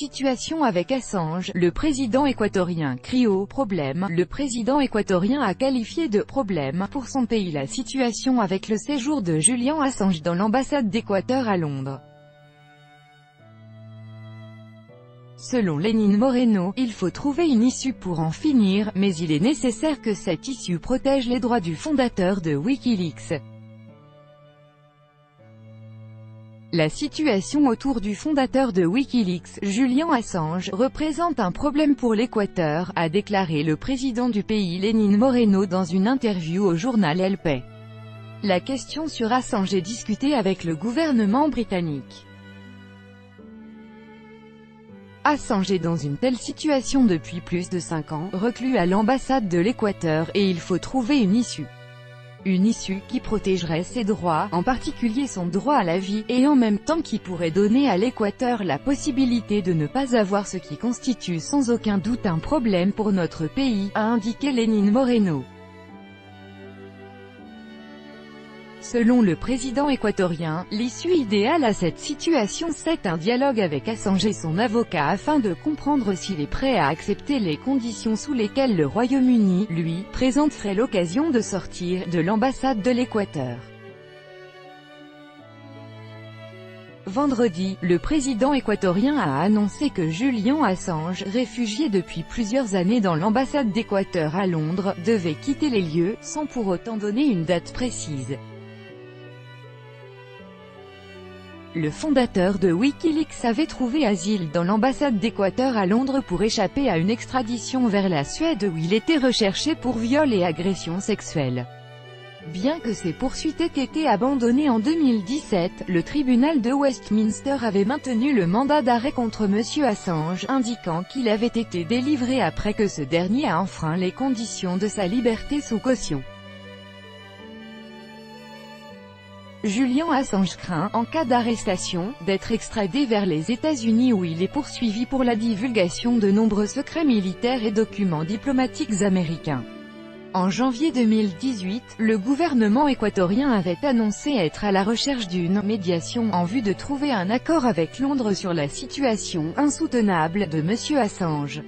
situation avec Assange, le président équatorien crie au « problème ». Le président équatorien a qualifié de « problème » pour son pays la situation avec le séjour de Julian Assange dans l'ambassade d'Équateur à Londres. Selon Lenín Moreno, il faut trouver une issue pour en finir, mais il est nécessaire que cette issue protège les droits du fondateur de Wikileaks. La situation autour du fondateur de Wikileaks, Julian Assange, représente un problème pour l'Équateur, a déclaré le président du pays Lenín Moreno dans une interview au journal El País. La question sur Assange est discutée avec le gouvernement britannique. Assange est dans une telle situation depuis plus de 5 ans, reclus à l'ambassade de l'Équateur, et il faut trouver une issue. Une issue qui protégerait ses droits, en particulier son droit à la vie, et en même temps qui pourrait donner à l'Équateur la possibilité de ne pas avoir ce qui constitue sans aucun doute un problème pour notre pays, a indiqué Lenín Moreno. Selon le président équatorien, l'issue idéale à cette situation c'est un dialogue avec Assange et son avocat afin de comprendre s'il est prêt à accepter les conditions sous lesquelles le Royaume-Uni, lui, présenterait l'occasion de sortir de l'ambassade de l'Équateur. Vendredi, le président équatorien a annoncé que Julian Assange, réfugié depuis plusieurs années dans l'ambassade d'Équateur à Londres, devait quitter les lieux, sans pour autant donner une date précise. Le fondateur de Wikileaks avait trouvé asile dans l'ambassade d'Équateur à Londres pour échapper à une extradition vers la Suède où il était recherché pour viol et agression sexuelle. Bien que ces poursuites aient été abandonnées en 2017, le tribunal de Westminster avait maintenu le mandat d'arrêt contre M. Assange, indiquant qu'il avait été délivré après que ce dernier a enfreint les conditions de sa liberté sous caution. Julian Assange craint, en cas d'arrestation, d'être extradé vers les États-Unis où il est poursuivi pour la divulgation de nombreux secrets militaires et documents diplomatiques américains. En janvier 2018, le gouvernement équatorien avait annoncé être à la recherche d'une « médiation » en vue de trouver un accord avec Londres sur la situation insoutenable de M. Assange.